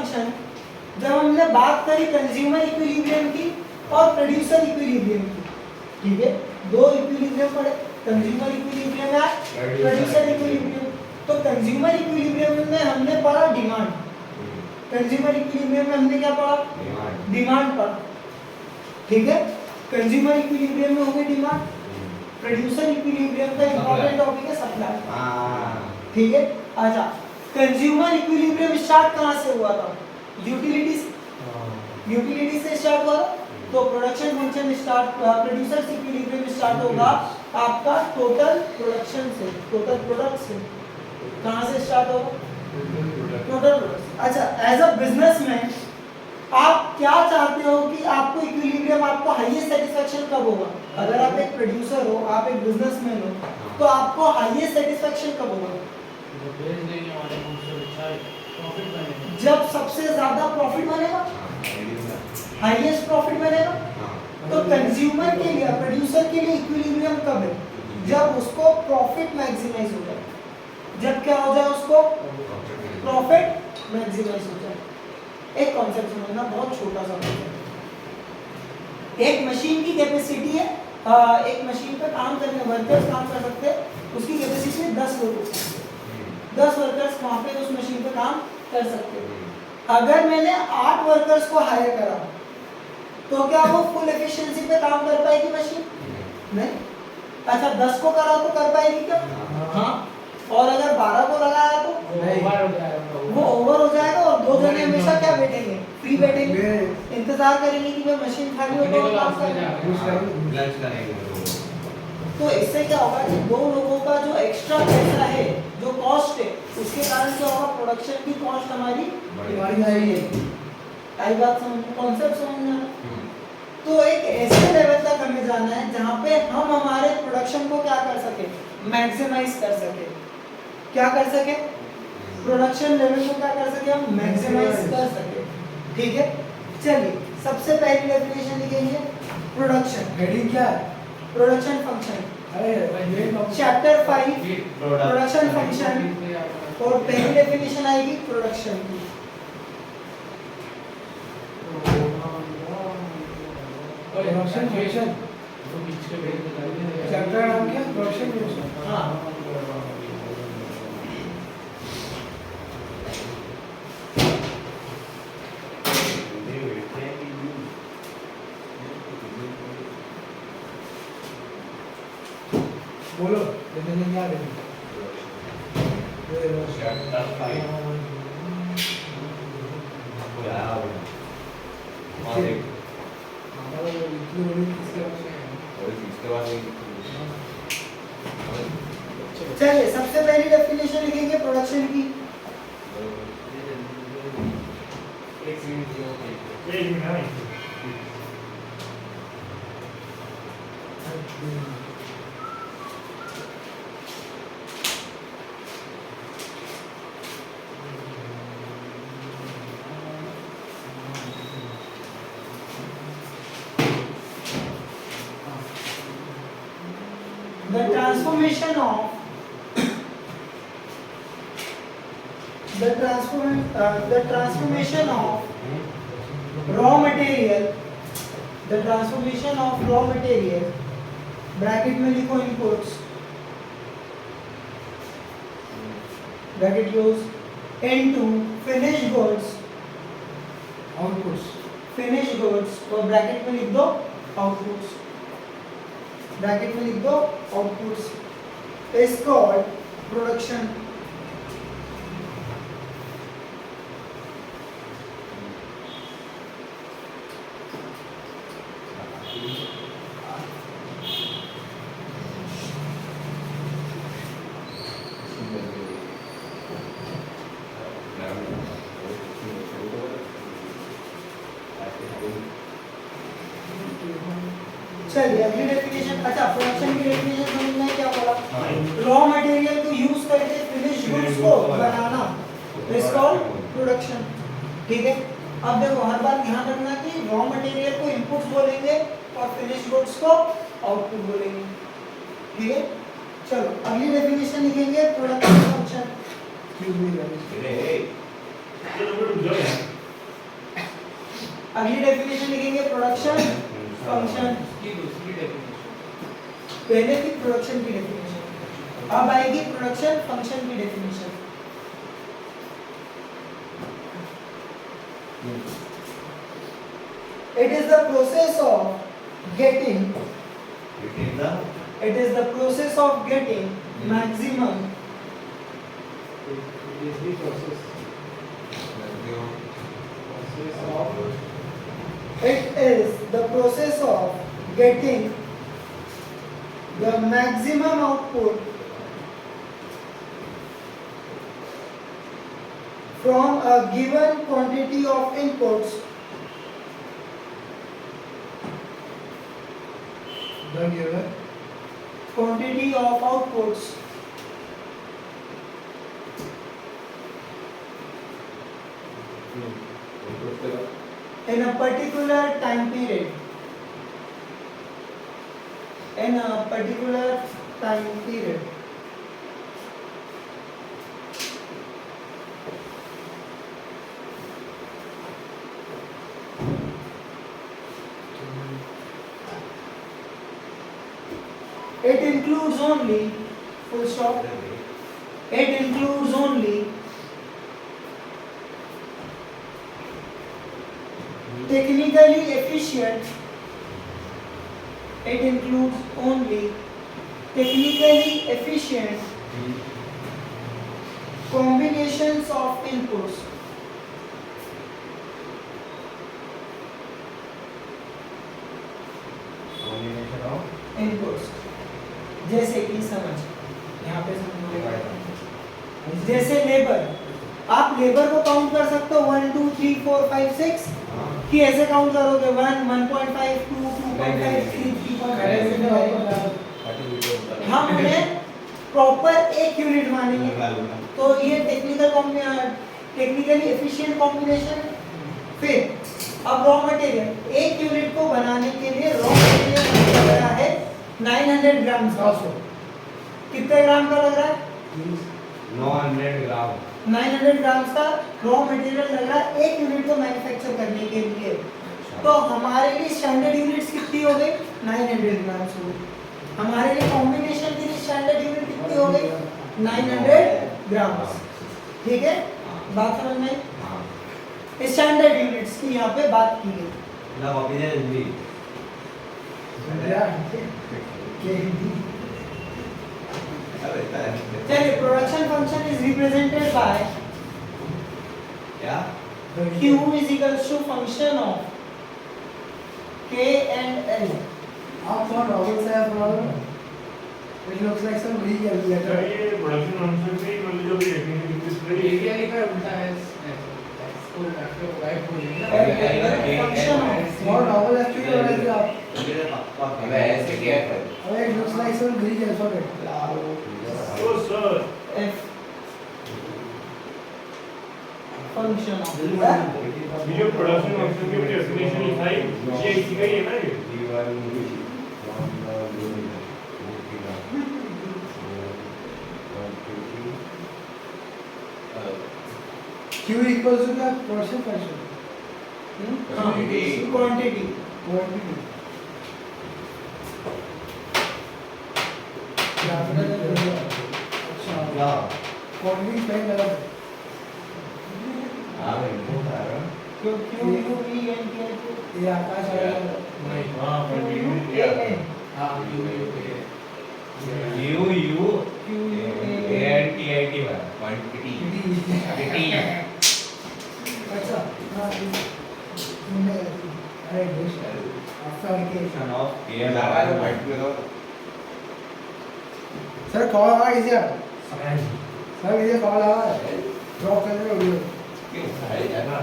Function जब हमने बात करी कंज्यूमर इक्विलिब्रियम की और प्रोड्यूसर इक्विलिब्रियम की, ठीक है, दो इक्विलिब्रियम पड़े, कंज्यूमर इक्विलिब्रियम या प्रोड्यूसर इक्विलिब्रियम। तो कंज्यूमर इक्विलिब्रियम में हमने पढ़ा डिमांड, कंज्यूमर इक्विलिब्रियम में हमने क्या पढ़ा? डिमांड पढ़ा, ठीक है। कंज्यूमर इक्विलिब्रियम में हो गई डिमांड, प्रोड्यूसर इक्विलिब्रियम का इंपॉर्टेंट टॉपिक है सप्लाई, ठीक है। अच्छा, कंज्यूमर इक्विलिब्रियम स्टार्ट कहां से हुआ था? यूटिलिटीज, यूटिलिटी से स्टार्ट हुआ। तो production function start, producer equilibrium start होगा आपका टोटल प्रोडक्शन से, टोटल प्रोडक्ट से। कहां से स्टार्ट होगा? Total product. अच्छा, एज अ बिजनेसमैन आप क्या चाहते हो कि आपको इक्विलिब्रियम, आपको हाईएस्ट सेटिस्फेक्शन कब होगा? अगर आप एक प्रोड्यूसर हो, आप एक बिजनेसमैन हो, तो आपको हाईएस्ट सेटिस्फेक्शन कब होगा? जब सबसे ज्यादा प्रॉफिट बनेगा, हाईएस्ट प्रॉफिट बनेगा। तो कंज्यूमर के लिए, प्रोड्यूसर के लिए इक्विलिब्रियम कब है? जब उसको प्रॉफिट मैक्सिमाइज हो जाए। जब क्या हो जाए? उसको प्रॉफिट मैक्सिमाइज हो जाए। एक कॉन्सेप्ट समझना, बहुत छोटा सा कॉन्सेप्ट। एक मशीन की कैपेसिटी है, एक मशीन पे काम करने वर्कर्स काम कर सकते हैं, उसकी कैपेसिटी है 10 लोग, 10 वर्कर्स वहां पे उस मशीन पे काम कर सकते हैं। अगर मैंने 8 वर्कर्स को हायर करा तो क्या वो फुल एफिशिएंसी पे काम कर पाएगी मशीन? नहीं। अच्छा, 10 को करा तो कर पाएगी क्या? हाँ। और अगर 12 को लगाया तो वो ओवर हो जाएगा और 2 जने हमेशा क्या बैठेंगे? फ्री बैठेंगे, इंतजार करेंगे कि भाई मशीन खाली हो तो काम करेंगे। तो इससे क्या होगा कि 2 लोगों का जो एक्स्ट्रा पैसा है, जो कॉस्ट है, उसके कारण क्या होगा? प्रोडक्शन की कॉस्ट हमारी बढ़ जाएगी। आई बात समझ, कॉन्सेप्ट समझना। तो एक ऐसे लेवल तक हमें जाना है जहां पे हम हमारे प्रोडक्शन को क्या कर सके? मैक्सिमाइज कर सके। क्या कर सके? प्रोडक्शन लेवल को क्या कर सके? हम मैक्सिमाइज कर सके, ठीक है। चलिए, सबसे पहली डेफिनेशन लिखेंगे प्रोडक्शन। हेडिंग क्या है? Production function. Chapter 5 production function, और पहली डेफिनेशन आएगी प्रोडक्शन की। प्रोडक्शन फंक्शन चैप्टर नाम क्या? Production function. हाँ, बोलो डेफिनेशन क्या है? चैप्टर 5 चलिए, सबसे पहली डेफिनेशन लिखेंगे प्रोडक्शन की। The transformation of raw material, the transformation of raw material, bracket में लिखो inputs, bracket use into finished goods, outputs, finished goods, और ब्रैकेट में लिख दो outputs, ब्रैकेट में लिख दो outputs, is called production। चलिए, अगली डेफिनेशन। अच्छा, प्रोडक्शन की डेफिनेशन समझना है क्या बोला? रॉ मटेरियल को यूज करके फिनिश गुड्स को बनाना, इज कॉल्ड प्रोडक्शन, ठीक है। अब देखो, हर बार ध्यान रखना कि रॉ मटेरियल को इनपुट्स बोलेंगे और फिनिश गुड्स को आउटपुट बोलेंगे, ठीक है। चलो, अगली डेफिनेशन लिखेंगे प्रोडक्शन फंक्शन। अगली डेफिनेशन लिखेंगे प्रोडक्शन फंक्शन की दूसरी डेफिनेशन पहले थी प्रोडक्शन की डेफिनेशन अब आएगी प्रोडक्शन फंक्शन की definition it is the process of getting it is the process of getting maximum it is the process it is the process of getting the maximum output from a given quantity of inputs the given quantity of outputs in a particular time period in a particular time period it includes only full stop it includes only technically efficient it includes only technically efficient combinations of inputs inputs जैसे कि समझ यहाँ पे समझो जैसे labour आप labour को count कर सकते हो 1 2 3 4 5 6 कि ऐसे काउंट करोगे 1 1.5 2 2.5 3 3.5 हम उन्हें प्रॉपर एक यूनिट मानेंगे तो ये टेक्निकली एफिशिएंट कॉम्बिनेशन फिर अब रॉ मटेरियल एक यूनिट को बनाने के लिए रॉ मटेरियल लग रहा है 900 ग्राम का कितने ग्राम का लग रहा है 900 ग्राम 900 ग्राम का रॉ मटेरियल लग रहा है एक यूनिट को मैन्युफैक्चर करने के लिए तो हमारे लिए स्टैंडर्ड यूनिट्स कितनी हो गई 900 ग्राम हो गई हमारे लिए कॉम्बिनेशन के लिए स्टैंडर्ड यूनिट कितनी हो गई 900 ग्राम ठीक है बात समझ में स्टैंडर्ड यूनिट्स की यहाँ पे बात की गई ना कॉपी दे जल्दी चलिए production function is represented by क्या Q is equals to function of K and L. आप थोड़ा नॉवल से आप problem it looks like some री कैलकुलेटर ये प्रोडक्शन फंक्शन में मतलब जो भी टेक्निकल एरिया लिखा उल्टा है इसको काटके राइट Function of और नॉवल एक्चुअली हो रहा है आप मेरे पापा अबे ऐसे क्या है अबे it looks like some Greek alphabet oh sir F function of ये जो प्रोडक्शन फंक्शन की डेफिनेशन लिखाई ये इसी का ही है ना ये Q equals to the production function quantity quantity अच्छा क्या quantity स्पेलिंग अलग है हां इनको आ रहा Q Q U V N T I ये आकाश है नहीं हां Q पर U ये A N हां U U Q U A A N N T I T वाला क्वांटिटी क्वांटिटी अच्छा हां अरे बेश आफ्टर के फंक्शन ऑफ ए लगा दो पॉइंट पे दो सर कॉल आ गई सर ये कॉल आ रहा है ड्रॉप कर रहे हो क्यों है ना